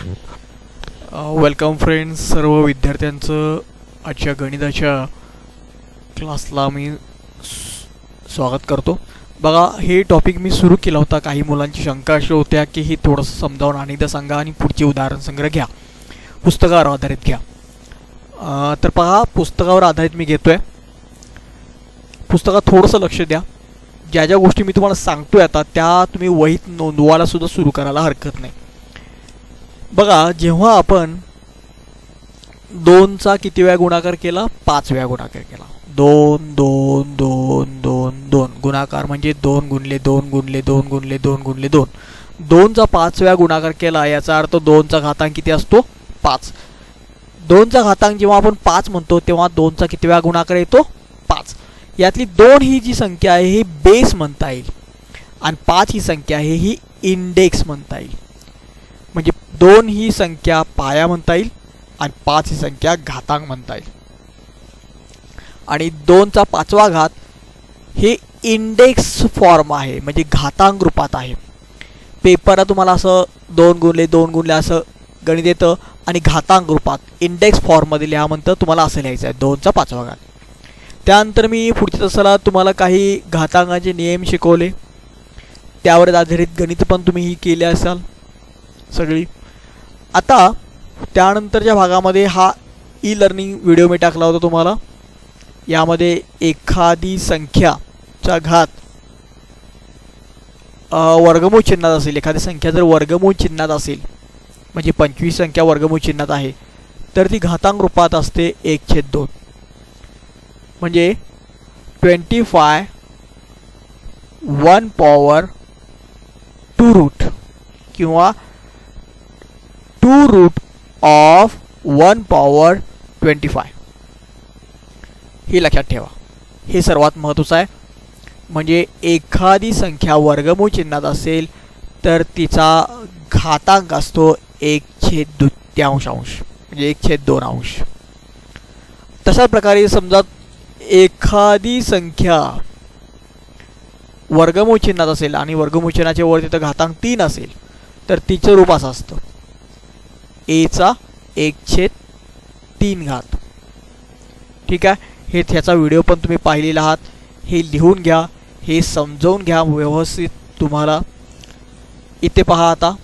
Welcome friends, सर्व विद्यार्थ्यांचं आजच्या गणिताच्या क्लासला मी स्वागत करतो. बघा, हे टॉपिक मी सुरू केला होता. काही मुलांची शंका अशी होत्या की हे थोडंसं समजावून अनेकदा सांगा आणि पुढचे उदाहरण संग्रह घ्या, पुस्तकावर आधारित घ्या. तर पहा, पुस्तकावर आधारित मी घेतो आहे. पुस्तकात थोडंसं लक्ष द्या. ज्या ज्या गोष्टी मी तुम्हाला सांगतो आहे आता त्या तुम्ही वहीत नोंदवायला सुद्धा सुरू करायला हरकत नाही. बघा, जेव्हा आपण 2चा किती वेळा गुणाकार केला? 5 वेळा गुणाकार केला. 2 2 2 2 2 गुणाकार म्हणजे 2 गुणले 2 गुणले 2 गुणले 2 गुणले 2. 2चा 5 वेळा गुणाकार केला याचा अर्थ 2चा घातांक किती असतो? 5. 2चा घातांक जेव्हा आपण 5 म्हणतो तेव्हा 2चा किती वेळा गुणाकार येतो? 5. यातली 2 ही जी संख्या आहे ही बेस म्हणता येईल आणि 5 ही संख्या आहे ही इंडेक्स म्हणता येईल. म्हणजे 2 ही संख्या पाया म्हणता येईल आणि 5 ही संख्या घातांक म्हणता येईल. आणि 2चा 5वा घात हे इंडेक्स फॉर्म आहे, म्हणजे घातांक रूपात आहे. पेपरला तुम्हाला असं 2 गुणले 2 गुणले असं गणित येतं आणि घातांक रूपात इंडेक्स फॉर्ममध्ये लिहा म्हणतं, तुम्हाला असं लिहायचं आहे 2चा 5वा घात. त्यानंतर मी पुढच्या तासाला तुम्हाला काही घातांकाचे नियम शिकवले, त्यावर आधारित गणित पण तुम्ही ही केले असाल सगळी. आता त्यानंतरच्या भागामध्ये हा ई लर्निंग व्हिडिओ मी टाकला होता तुम्हाला. यामध्ये एखादी संख्याचा घात वर्गमूळ चिन्हात असेल, एखादी संख्या जर वर्गमूळ चिन्हात असेल म्हणजे 25 संख्या वर्गमूळ चिन्हात आहे तर ती घातांक रूपात असते 1/2. म्हणजे 25 1 पॉवर 2 रूट किंवा 2 रूट ऑफ 1 पॉवर 25. हे लक्षात ठेवा, हे सर्वात महत्त्वाचं आहे. म्हणजे एखादी संख्या वर्गमूळ चिन्हात असेल तर तिचा घातांक असतो 1/2 म्हणजे 1/2. तशाच प्रकारे समजा एखादी संख्या वर्गमूळ चिन्हात असेल आणि वर्गमूळ चिन्हाच्या वर तिथं घातांक 3 असेल तर तिचं रूप असं असतं a चा 1/3 घात. ठीक आहे, हे त्याचा व्हिडिओ पण तुम्ही पाहिलेला आहात. हे लिहून घ्या, हे समजावून घ्या व्यवस्थित. तुम्हाला इथे पहा, आता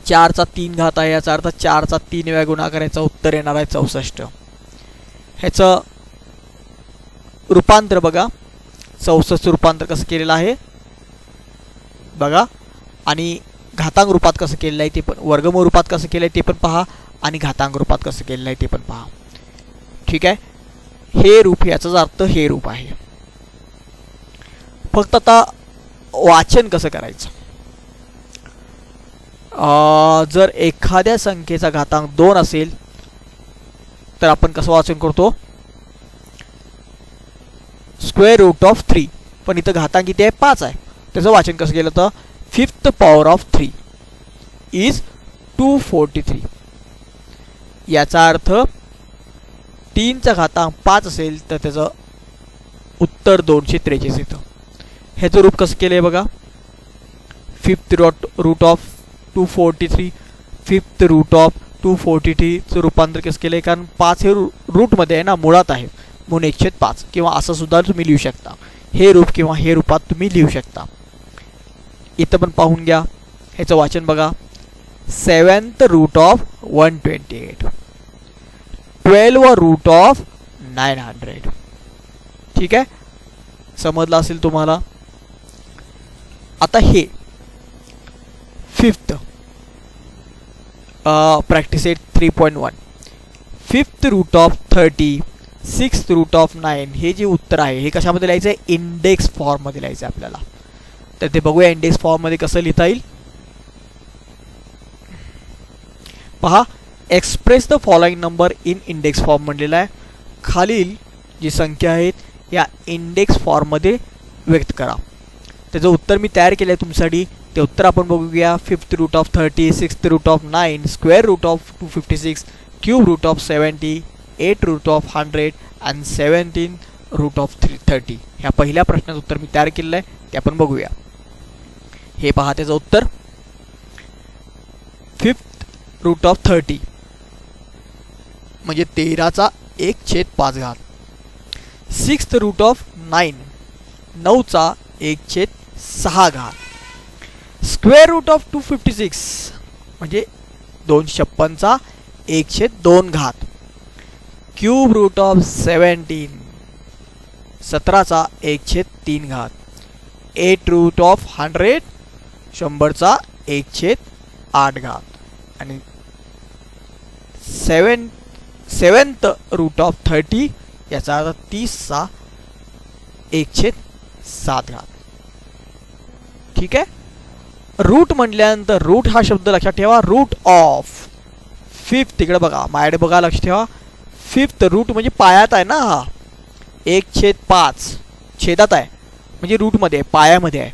4चा 3 घात आहे, याचा अर्थ 4चा 3 वेळा गुणाकार, याचं उत्तर येणार आहे 64. ह्याचं रूपांतर बघा, 64 रूपांतर कसं केलेलं आहे बघा. आणि घातांक रूपात कसं केलेलं आहे ते पण, वर्गमूळ रूपात कसं केलं आहे ते पण पहा आणि घातांक रूपात कसं केलेलं आहे ते पण पहा. ठीक आहे, हे रूप, याचाच अर्थ हे रूप आहे. फक्त आता वाचन कसं करायचं? जर एखाद्या संख्येचा घातांक 2 असेल तर आपण कसं वाचन करतो? Square root of 3. पण इथं घातांक किती आहे? 5 आहे. त्याचं वाचन कसं केलं तर 5th पॉवर ऑफ 3 इज 243. याचा अर्थ 3चा घातांक 5 असेल तर त्याचं उत्तर 243 येतं. ह्याचं रूप कसं केलं आहे बघा, 5th root of 243. 5th root of 243चं रूपांतर कसं केलं आहे? कारण 5 हे रूटमध्ये आहे ना, मुळात आहे, म्हणून 1/5 किंवा असं सुद्धा तुम्ही लिहू शकता. हे रूप किंवा हे रूपात तुम्ही लिहू शकता. इथं पण पाहून घ्या, ह्याचं वाचन बघा, 7th root of 128. 12th route of 900. ठीक आहे, समजलं असेल तुम्हाला. आता हे 5th practice set 3.1. 5th root of 30, 6th root of 9 हे जे उत्तर आहे हे कशामध्ये लिहायचं आहे? इंडेक्स फॉर्ममध्ये लिहायचं आहे आपल्याला. तर ते बघूया इंडेक्स फॉर्ममध्ये कसं लिहिता येईल. पहा, express the following number in index form म्हणलेला आहे. खालील जी संख्या आहेत या इंडेक्स फॉर्ममध्ये व्यक्त करा. त्याचं उत्तर मी तयार केलं आहे तुमच्यासाठी. ते उत्तर आपण बघूया. 5th root of 30, 6th root of 9, square root of 256, cube root of 70, 8 root of 100 आणि 17 रूट ऑफ 30. ह्या पहिल्या प्रश्नाचं उत्तर मी तयार केलेलं आहे, ते आपण बघूया. हे पहा त्याचं उत्तर. 5th रूट ऑफ 30 म्हणजे 13चा 1/5 घात. 6th रूट ऑफ 9 9चा 1/6 घात. स्क्वेअर रूट ऑफ 256 म्हणजे 256चा 1/2 घात. क्यूब रूट ऑफ 17 17चा 1/3 घात. 8 रूट ऑफ 100 100चा 1/8 घात. आणि 7th रूट ऑफ 30 याचा अर्थ 30चा 1/7 घात. ठीक आहे. रूट म्हटल्यानंतर रूट हा शब्द लक्षात ठेवा. रूट ऑफ 5th तिकडे बघा माझ्याकडे बघा लक्ष ठेवा. 5th रूट म्हणजे पायात आहे ना हा 1/5 छेदात आहे म्हणजे रूटमध्ये पायामध्ये आहे.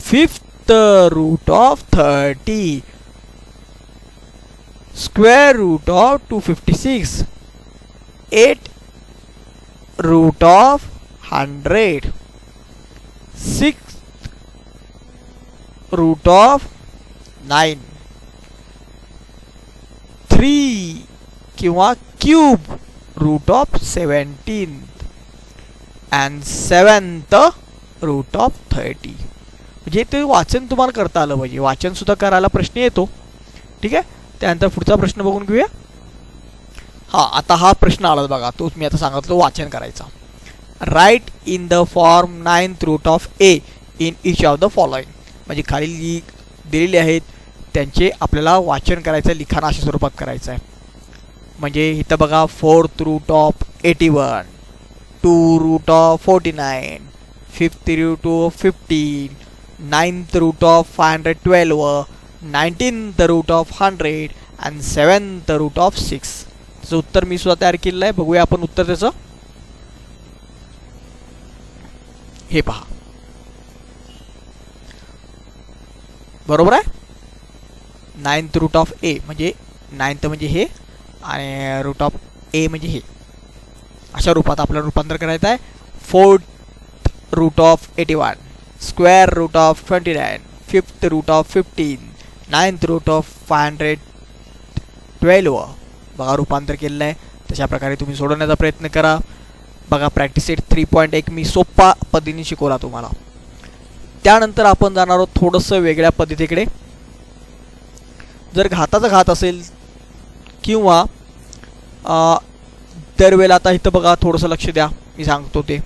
5th root of 30 square root of 256 8 root of 100 6 root of 9 3 किंवा cube root of 17 and 7th root of 30. म्हणजे ते वाचन तुम्हाला करता आलं पाहिजे. वाचन सुद्धा करायला प्रश्न येतो. ठीक आहे. त्यानंतर पुढचा प्रश्न बघून घेऊया. हा आता हा प्रश्न आला बघा तोच मी आता सांगितलं वाचन करायचा. Write in the form 9th root of A in each of the following. म्हणजे खाली दिलेले आहेत त्यांचे आपल्याला वाचन करायचं लिखाण अशा स्वरूपात करायचं आहे. म्हणजे इथं बघा 4th root of 81 2 root of 49 5th root of 15 9th root of 512 19th root of 100 and 7th root of 6. त्याचं उत्तर मी सुद्धा तयार केलेलं आहे. बघूया आपण उत्तर त्याचं. हे पहा बरोबर आहे. 9th रूट ऑफ ए म्हणजे 9th म्हणजे हे आणि रूट ऑफ ए म्हणजे हे अशा रूपात आपल्याला रूपांतर करायचं आहे. 4th root of 81 square root of 29 5th root of 15 9th root of 512 बघा रूपांतर केलेलं आहे. तशा प्रकारे तुम्ही सोडवण्याचा प्रयत्न करा. बघा प्रॅक्टिस सेट 3.1 मी सोप्पा पद्धतीने शिकवला तुम्हाला. त्यानंतर आपण जाणार आहोत थोडंसं वेगळ्या पद्धतीकडे. जर घाताचा घात असेल किंवा दरवेळेला आता इथं बघा थोडंसं लक्ष द्या मी सांगतो ते.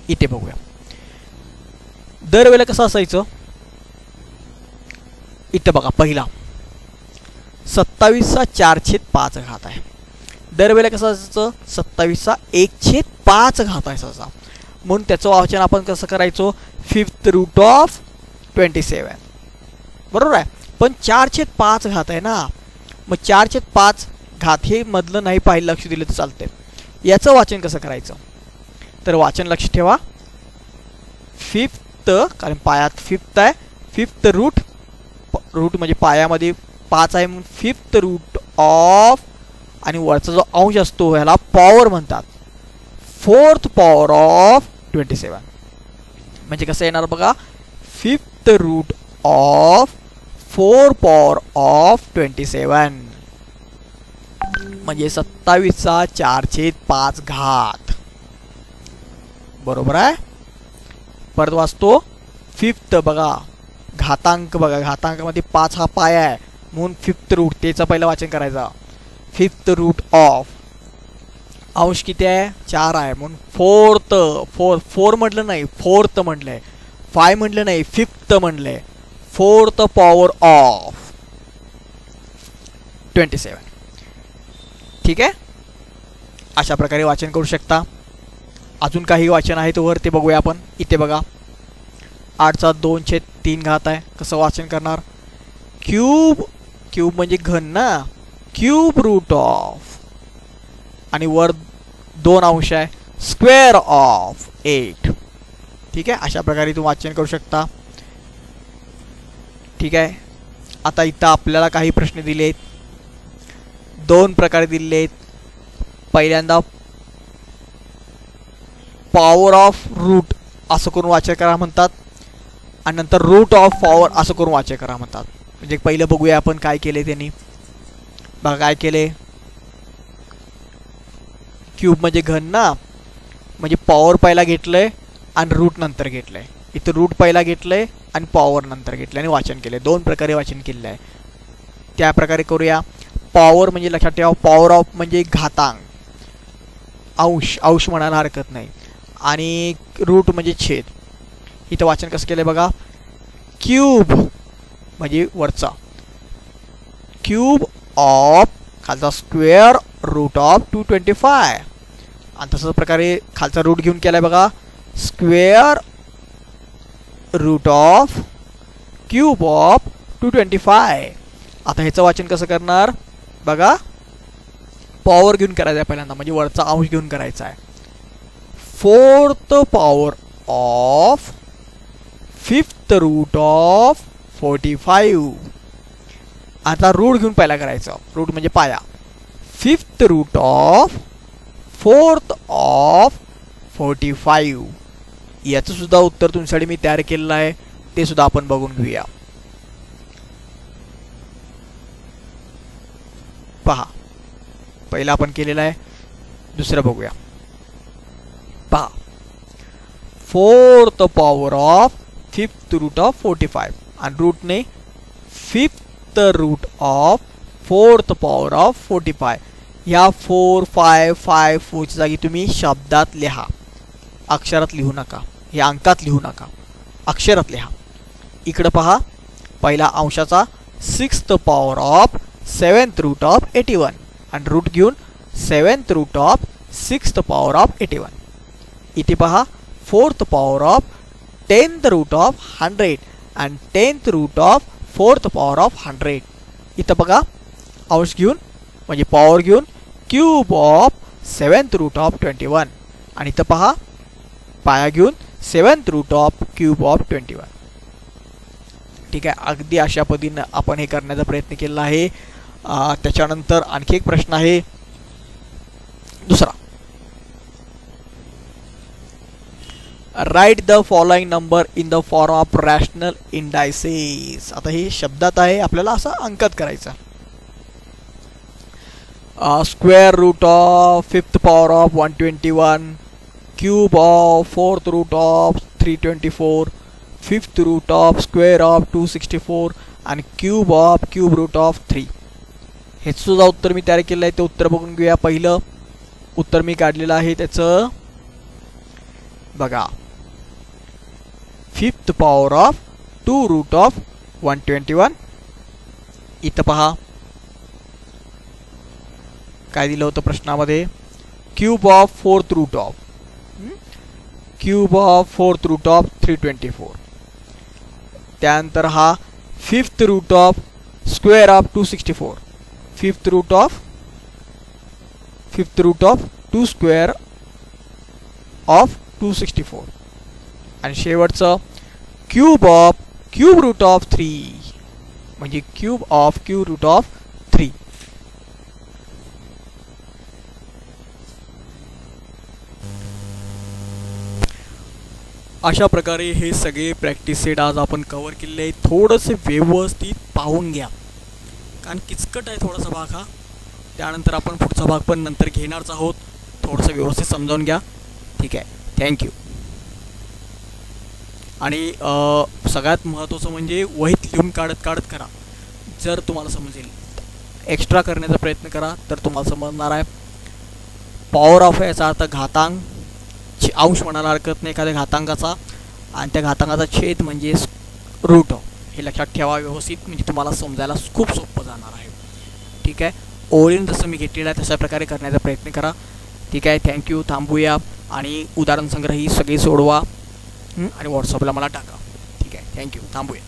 इथे बघूया दरवेळेला कसं असायचं. इथं बघा पहिला 27चा 4/5 घात आहे. दरवेळेला कसं असायचं 27चा 1/5 घात आहे असा. म्हणून त्याचं वाचन आपण कसं करायचो 5th रूट ऑफ 27 बरोबर आहे. पण 4/5 घात आहे ना मग 4/5 घात हे मधलं नाही पाहिलं लक्ष दिलं तर चालतंय. याचं वाचन कसं करायचं तर वाचन लक्ष ठेवा. 5th कारण पायात 5th आहे. 5th रूट रूट म्हणजे पायामध्ये 5 आहे म्हणून 5th रूट ऑफ आणि वरचा जो अंश असतो ह्याला पॉवर म्हणतात. 4th पॉवर ऑफ 27 म्हणजे कसं येणार बघा 5th root of 4 power of 27 म्हणजे 27चा 4/5 घात बरोबर आहे. परत वाचतो 5th बघा घातांक बघा घातांकामध्ये 5 हा पाया आहे म्हणून 5th रूट त्याचं पहिलं वाचन करायचं. 5th रूट ऑफ अंश किती आहे 4 आहे म्हणून 4 म्हटलं नाही 4th म्हटलंय. 5 म्हटलं नाही 5th म्हटलंय. 4th पॉवर ऑफ 27 ठीक आहे. अशा प्रकारे वाचन करू शकता. अजून काही वाचन आहे तो वर ते बघूया आपण. इथे बघा 8चा 2/3 घात आहे. कसं वाचन करणार क्यूब क्यूब म्हणजे घन ना. क्यूब रूट ऑफ आणि वर 2 अंश आहे स्क्वेअर ऑफ 8 ठीक आहे. अशा प्रकारे तुम्ही वाचन करू शकता. ठीक आहे. आता इथं आपल्याला काही प्रश्न दिले आहेत. 2 प्रकारे दिलेले आहेत. पहिल्यांदा पॉवर ऑफ रूट असं करून वाचन करा म्हणतात. आणि नंतर रूट ऑफ पॉवर असं करून वाचन करा म्हणतात. म्हणजे पहिलं बघूया आपण काय केले त्यांनी. बघा काय केले. क्यूब म्हणजे घन ना, म्हणजे पॉवर पहिला घेतलंय आणि रूट नंतर घेतलंय. इथं रूट पहिला घेतलंय आणि पॉवर नंतर घेतलंय आणि वाचन केले. दोन प्रकारे वाचन केलेलं आहे. त्या प्रकारे करूया. पॉवर म्हणजे लक्षात ठेवा, पॉवर ऑफ म्हणजे घातांक, अंश, अंश म्हणायला हरकत नाही. आणि रूट म्हणजे छेद. इथं वाचन कसं केलंय बघा. क्यूब म्हणजे वरचा, क्यूब ऑफ खालचा स्क्वेअर रूट ऑफ 225. आणि तसंच प्रकारे खालचा रूट घेऊन केलाय बघा. Square root of cube of 225. आता ह्याचं वाचन कसं करणार बघा. पॉवर घेऊन करायचं आहे पहिल्यांदा, म्हणजे वरचा अंश घेऊन करायचा आहे. Fourth power of fifth root of 45. आता रूट घेऊन पहिला करायचं. रूट म्हणजे पाया. Fifth root of fourth of 45. याचं सुद्धा उत्तर तुमच्यासाठी मी तयार केलेलं आहे, ते सुद्धा आपण बघून घेऊया. पहा, पहिला आपण केलेला आहे, दुसरं बघूया. पहा, fourth power of fifth root of 45 आणि रूटने fifth root of fourth power of 45. ह्या 4 5 5 4च्या जागी तुम्ही शब्दात लिहा, अक्षरात लिहू नका. हे अंकात लिहू नका, अक्षरात लिहा. इकडं पहा, पहिला अंशाचा sixth power of seventh root of 81 आणि रूट घेऊन seventh root of sixth power of 81. इथे पहा, fourth power of 10th root of 100 आणि 10th root of fourth power of 100. इथं बघा, अंश घेऊन म्हणजे पॉवर घेऊन cube of 7th root of 21 आणि इथं पहा, पाया घेऊन 7th root of cube of 21. ठीक आहे, अगदी अशा पद्धतीनं आपण हे करण्याचा प्रयत्न केला आहे. त्याच्यानंतर आणखी एक प्रश्न आहे दुसरा. Write the following number in the form of rational indices. आता हे शब्दात आहे, आपल्याला असं अंकात करायचं. Square root of fifth power of 121, cube of fourth root of 324, fifth root of square of 264 आणि cube of cube root of 3. हे सुद्धा उत्तर मी तयार केलं आहे, ते उत्तर बघून घेऊया. पहिलं उत्तर मी काढलेलं आहे त्याचं बघा. Fifth power of 2 root of 121. इथं पहा काय दिलं होतं प्रश्नामध्ये. Cube of fourth root of, cube of fourth root of 324. त्यानंतर हा fifth root of square of 264, fifth root of 2 square of 264 आणि शेवटचं cube of cube root of 3 म्हणजे cube of cube root of 3. अशा प्रकारे हे सगळे प्रॅक्टिस सेट आज आपण कव्हर केलेले आहे. थोडंसे व्यवस्थित पाहून घ्या, कारण किचकट आहे थोडासा भाग हा. त्यानंतर आपण पुढचा भाग पण नंतर घेणारच आहोत. थोडंसं व्यवस्थित समजावून घ्या. ठीक आहे, थँक्यू. आणि सगळ्यात महत्त्वाचं म्हणजे वहीत लिहून काढत करा. जर तुम्हाला समजेल, एक्स्ट्रा करण्याचा प्रयत्न करा तर तुम्हाला समजणार आहे. पॉवर ऑफ याचा अर्थ घातांक, अंश म्हणायला हरकत नाही एखाद्या घातांकाचा, आणि त्या घातांकाचा छेद म्हणजे रूट ऑफ. हे लक्षात ठेवा व्यवस्थित, म्हणजे तुम्हाला समजायला खूप सोपं जाणार आहे. ठीक आहे, ओरिजिन जसं मी घेतलेलं आहे तशा प्रकारे करण्याचा प्रयत्न करा. ठीक आहे, थँक्यू. थांबूया आणि उदाहरण संग्रह ही सगळी सोडवा आणि व्हॉट्सअपला मला टाका. ठीक आहे, थँक्यू. थांबूया.